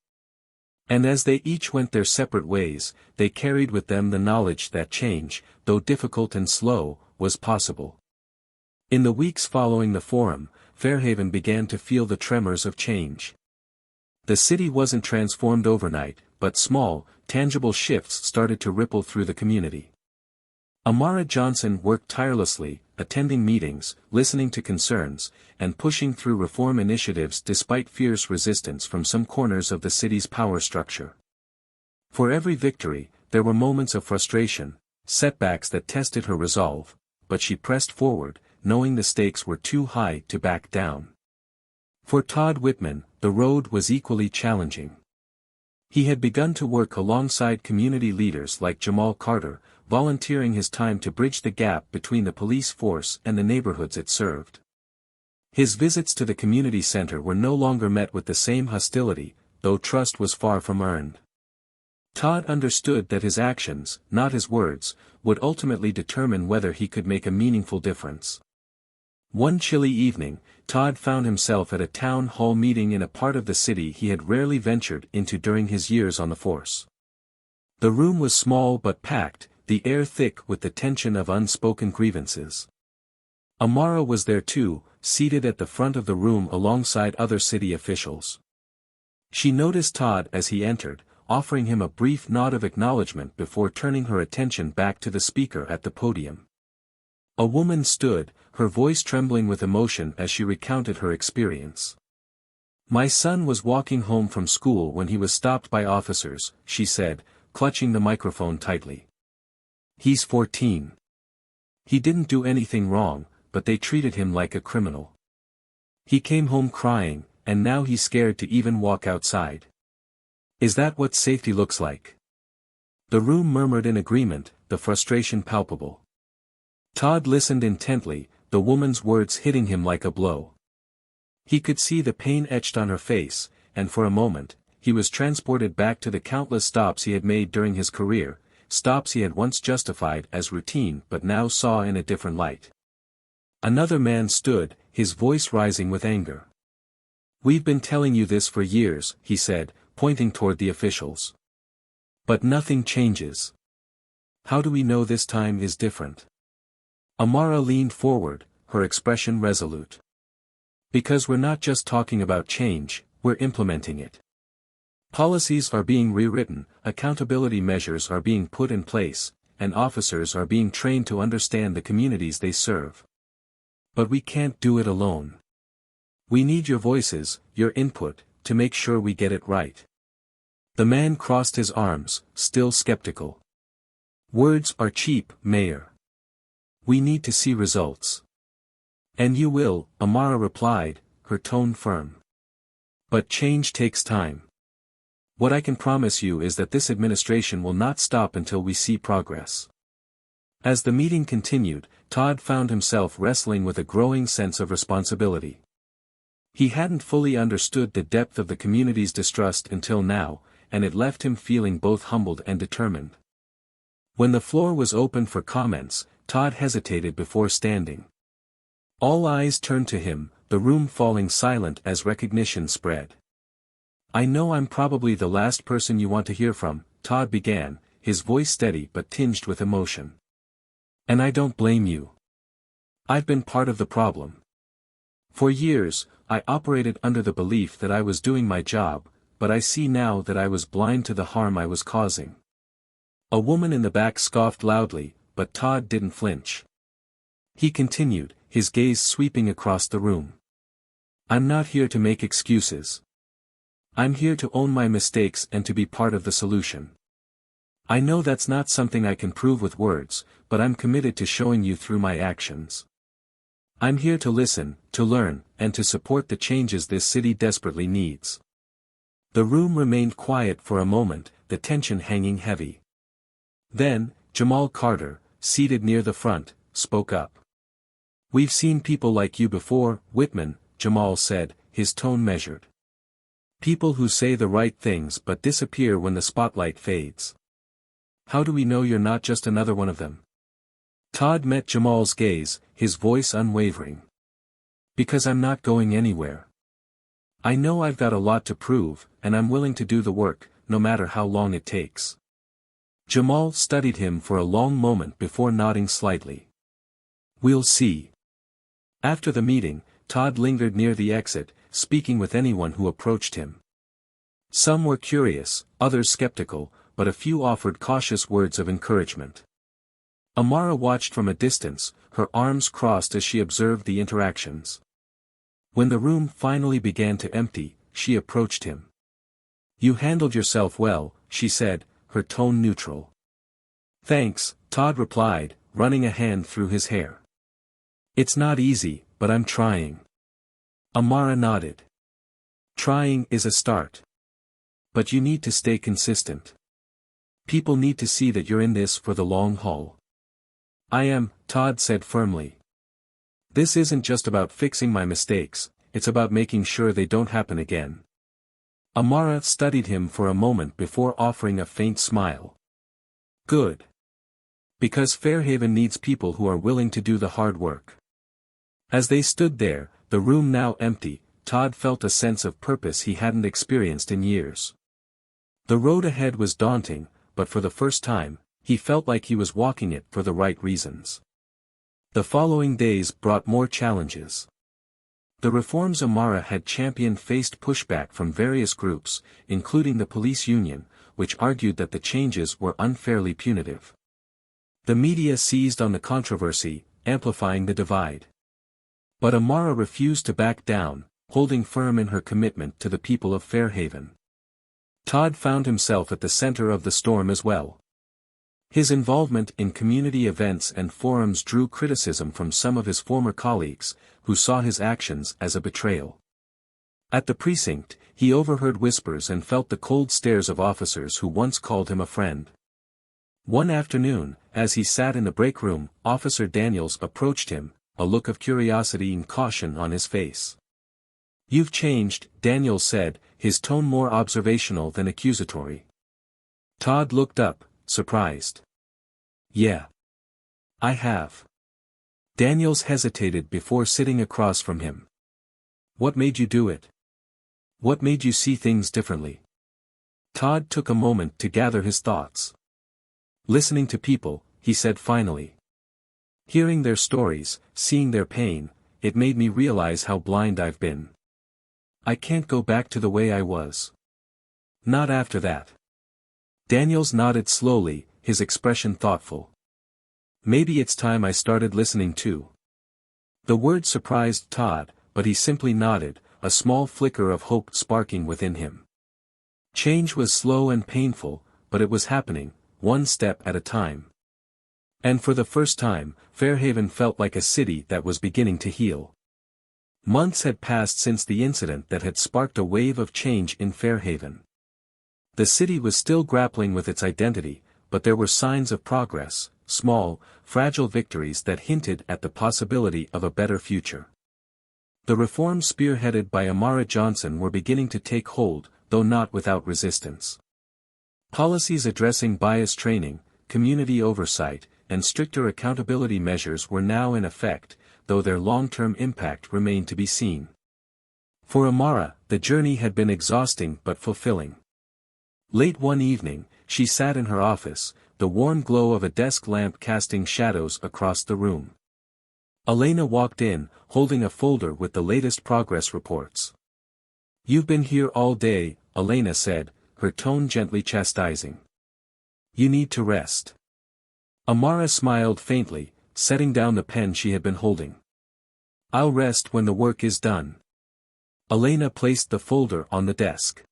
A: And as they each went their separate ways, they carried with them the knowledge that change, though difficult and slow, was possible. In the weeks following the forum, Fairhaven began to feel the tremors of change. The city wasn't transformed overnight, but small, tangible shifts started to ripple through the community. Amara Johnson worked tirelessly, attending meetings, listening to concerns, and pushing through reform initiatives despite fierce resistance from some corners of the city's power structure. For every victory, there were moments of frustration, setbacks that tested her resolve, but she pressed forward, knowing the stakes were too high to back down. For Todd Whitman, the road was equally challenging. He had begun to work alongside community leaders like Jamal Carter, volunteering his time to bridge the gap between the police force and the neighborhoods it served. His visits to the community center were no longer met with the same hostility, though trust was far from earned. Todd understood that his actions, not his words, would ultimately determine whether he could make a meaningful difference. One chilly evening, Todd found himself at a town hall meeting in a part of the city he had rarely ventured into during his years on the force. The room was small but packed, the air thick with the tension of unspoken grievances. Amara was there too, seated at the front of the room alongside other city officials. She noticed Todd as he entered, offering him a brief nod of acknowledgement before turning her attention back to the speaker at the podium. A woman stood, her voice trembling with emotion as she recounted her experience. My son was walking home from school when he was stopped by officers, she said, clutching the microphone tightly. He's 14. He didn't do anything wrong, but they treated him like a criminal. He came home crying, and now he's scared to even walk outside. Is that what safety looks like? The room murmured in agreement, the frustration palpable. Todd listened intently, the woman's words hitting him like a blow. He could see the pain etched on her face, and for a moment, he was transported back to the countless stops he had made during his career, stops he had once justified as routine but now saw in a different light. Another man stood, his voice rising with anger. We've been telling you this for years, he said, pointing toward the officials. But nothing changes. How do we know this time is different? Amara leaned forward, her expression resolute. Because we're not just talking about change, we're implementing it. Policies are being rewritten, accountability measures are being put in place, and officers are being trained to understand the communities they serve. But we can't do it alone. We need your voices, your input, to make sure we get it right. The man crossed his arms, still skeptical. Words are cheap, Mayor. We need to see results. And you will, Amara replied, her tone firm. But change takes time. What I can promise you is that this administration will not stop until we see progress. As the meeting continued, Todd found himself wrestling with a growing sense of responsibility. He hadn't fully understood the depth of the community's distrust until now, and it left him feeling both humbled and determined. When the floor was open for comments, Todd hesitated before standing. All eyes turned to him, the room falling silent as recognition spread. I know I'm probably the last person you want to hear from, Todd began, his voice steady but tinged with emotion. And I don't blame you. I've been part of the problem. For years, I operated under the belief that I was doing my job, but I see now that I was blind to the harm I was causing. A woman in the back scoffed loudly, but Todd didn't flinch. He continued, his gaze sweeping across the room. I'm not here to make excuses. I'm here to own my mistakes and to be part of the solution. I know that's not something I can prove with words, but I'm committed to showing you through my actions. I'm here to listen, to learn, and to support the changes this city desperately needs. The room remained quiet for a moment, the tension hanging heavy. Then, Jamal Carter, seated near the front, spoke up. We've seen people like you before, Whitman, Jamal said, his tone measured. People who say the right things but disappear when the spotlight fades. How do we know you're not just another one of them? Todd met Jamal's gaze, his voice unwavering. Because I'm not going anywhere. I know I've got a lot to prove, and I'm willing to do the work, no matter how long it takes. Jamal studied him for a long moment before nodding slightly. We'll see. After the meeting, Todd lingered near the exit, speaking with anyone who approached him. Some were curious, others skeptical, but a few offered cautious words of encouragement. Amara watched from a distance, her arms crossed as she observed the interactions. When the room finally began to empty, she approached him. You handled yourself well, she said, her tone neutral. Thanks, Todd replied, running a hand through his hair. It's not easy, but I'm trying. Amara nodded. Trying is a start. But you need to stay consistent. People need to see that you're in this for the long haul. I am, Todd said firmly. This isn't just about fixing my mistakes, it's about making sure they don't happen again. Amara studied him for a moment before offering a faint smile. Good. Because Fairhaven needs people who are willing to do the hard work. As they stood there, the room now empty, Todd felt a sense of purpose he hadn't experienced in years. The road ahead was daunting, but for the first time, he felt like he was walking it for the right reasons. The following days brought more challenges. The reforms Amara had championed faced pushback from various groups, including the police union, which argued that the changes were unfairly punitive. The media seized on the controversy, amplifying the divide. But Amara refused to back down, holding firm in her commitment to the people of Fairhaven. Todd found himself at the center of the storm as well. His involvement in community events and forums drew criticism from some of his former colleagues, who saw his actions as a betrayal. At the precinct, he overheard whispers and felt the cold stares of officers who once called him a friend. One afternoon, as he sat in the break room, Officer Daniels approached him, a look of curiosity and caution on his face. You've changed, Daniels said, his tone more observational than accusatory. Todd looked up, surprised. Yeah. I have. Daniels hesitated before sitting across from him. What made you do it? What made you see things differently? Todd took a moment to gather his thoughts. Listening to people, he said finally. Hearing their stories, seeing their pain, it made me realize how blind I've been. I can't go back to the way I was. Not after that. Daniels nodded slowly, his expression thoughtful. Maybe it's time I started listening too. The word surprised Todd, but he simply nodded, a small flicker of hope sparking within him. Change was slow and painful, but it was happening, one step at a time. And for the first time, Fairhaven felt like a city that was beginning to heal. Months had passed since the incident that had sparked a wave of change in Fairhaven. The city was still grappling with its identity, but there were signs of progress, small, fragile victories that hinted at the possibility of a better future. The reforms spearheaded by Amara Johnson were beginning to take hold, though not without resistance. Policies addressing bias training, community oversight, and stricter accountability measures were now in effect, though their long-term impact remained to be seen. For Amara, the journey had been exhausting but fulfilling. Late one evening, she sat in her office, the warm glow of a desk lamp casting shadows across the room. Elena walked in, holding a folder with the latest progress reports. "You've been here all day," Elena said, her tone gently chastising. "You need to rest." Amara smiled faintly, setting down the pen she had been holding. "I'll rest when the work is done." Elena placed the folder on the desk.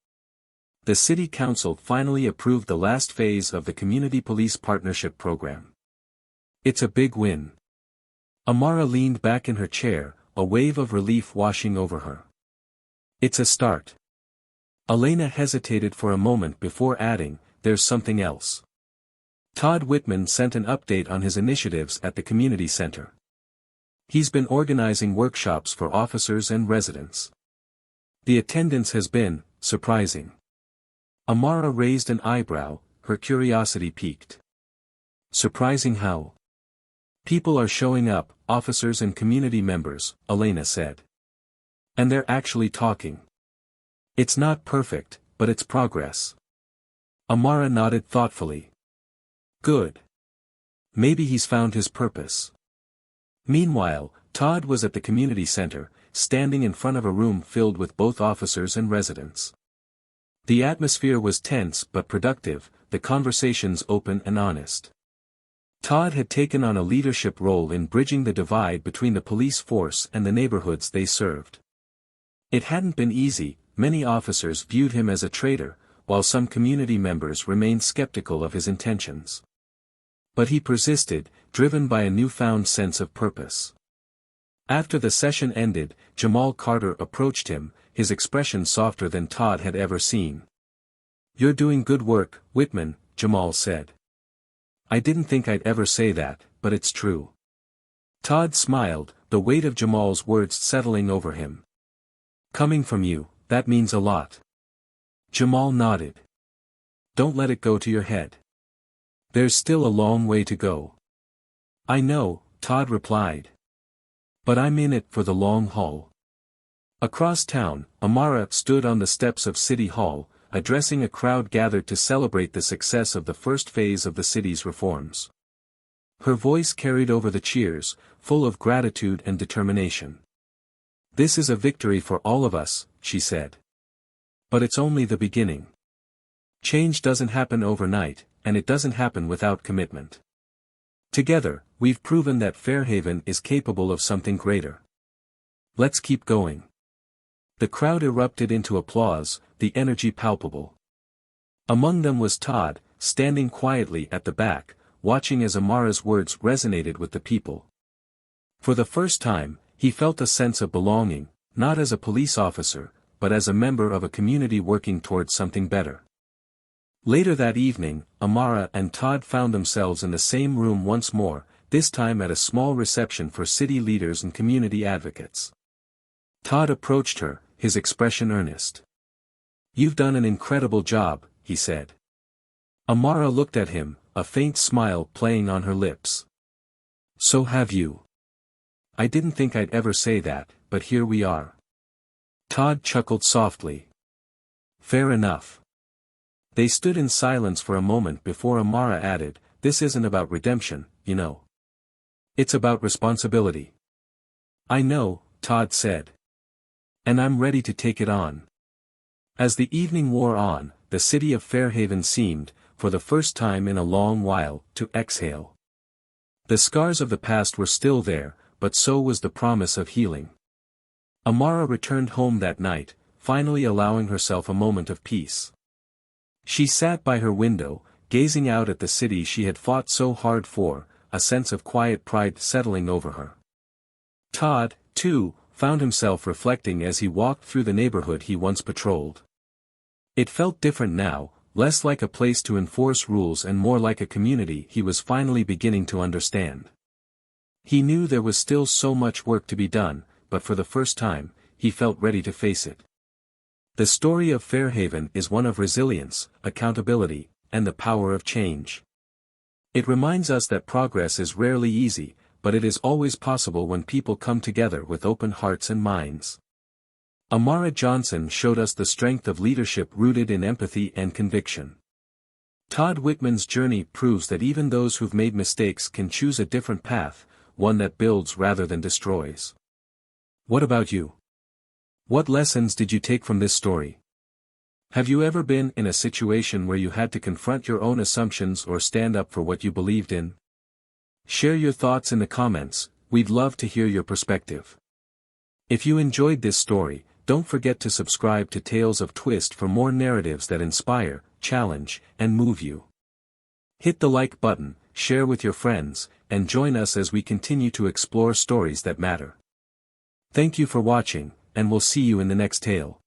A: The City Council finally approved the last phase of the Community Police Partnership Program. It's a big win. Amara leaned back in her chair, a wave of relief washing over her. It's a start. Elena hesitated for a moment before adding, "There's something else." Todd Whitman sent an update on his initiatives at the community center. He's been organizing workshops for officers and residents. The attendance has been surprising. Amara raised an eyebrow, her curiosity piqued. Surprising how? People are showing up, officers and community members, Elena said. And they're actually talking. It's not perfect, but it's progress. Amara nodded thoughtfully. Good. Maybe he's found his purpose. Meanwhile, Todd was at the community center, standing in front of a room filled with both officers and residents. The atmosphere was tense but productive, the conversations open and honest. Todd had taken on a leadership role in bridging the divide between the police force and the neighborhoods they served. It hadn't been easy, many officers viewed him as a traitor, while some community members remained skeptical of his intentions. But he persisted, driven by a newfound sense of purpose. After the session ended, Jamal Carter approached him, his expression softer than Todd had ever seen. "You're doing good work, Whitman," Jamal said. "I didn't think I'd ever say that, but it's true." Todd smiled, the weight of Jamal's words settling over him. "Coming from you, that means a lot." Jamal nodded. "Don't let it go to your head. There's still a long way to go." "I know," Todd replied. "But I'm in it for the long haul." Across town, Amara stood on the steps of City Hall, addressing a crowd gathered to celebrate the success of the first phase of the city's reforms. Her voice carried over the cheers, full of gratitude and determination. "This is a victory for all of us," she said. "But it's only the beginning. Change doesn't happen overnight, and it doesn't happen without commitment. Together, we've proven that Fairhaven is capable of something greater. Let's keep going." The crowd erupted into applause, the energy palpable. Among them was Todd, standing quietly at the back, watching as Amara's words resonated with the people. For the first time, he felt a sense of belonging, not as a police officer, but as a member of a community working towards something better. Later that evening, Amara and Todd found themselves in the same room once more, this time at a small reception for city leaders and community advocates. Todd approached her, his expression earnest. "You've done an incredible job," he said. Amara looked at him, a faint smile playing on her lips. "So have you. I didn't think I'd ever say that, but here we are." Todd chuckled softly. "Fair enough." They stood in silence for a moment before Amara added, this isn't about redemption, you know. It's about responsibility. I know, Todd said. And I'm ready to take it on. As the evening wore on, the city of Fairhaven seemed, for the first time in a long while, to exhale. The scars of the past were still there, but so was the promise of healing. Amara returned home that night, finally allowing herself a moment of peace. She sat by her window, gazing out at the city she had fought so hard for, a sense of quiet pride settling over her. Todd, too, found himself reflecting as he walked through the neighborhood he once patrolled. It felt different now, less like a place to enforce rules and more like a community he was finally beginning to understand. He knew there was still so much work to be done, but for the first time, he felt ready to face it. The story of Fairhaven is one of resilience, accountability, and the power of change. It reminds us that progress is rarely easy, but it is always possible when people come together with open hearts and minds. Amara Johnson showed us the strength of leadership rooted in empathy and conviction. Todd Whitman's journey proves that even those who've made mistakes can choose a different path, one that builds rather than destroys. What about you? What lessons did you take from this story? Have you ever been in a situation where you had to confront your own assumptions or stand up for what you believed in? Share your thoughts in the comments, we'd love to hear your perspective. If you enjoyed this story, don't forget to subscribe to Tales of Twist for more narratives that inspire, challenge, and move you. Hit the like button, share with your friends, and join us as we continue to explore stories that matter. Thank you for watching, and we'll see you in the next tale.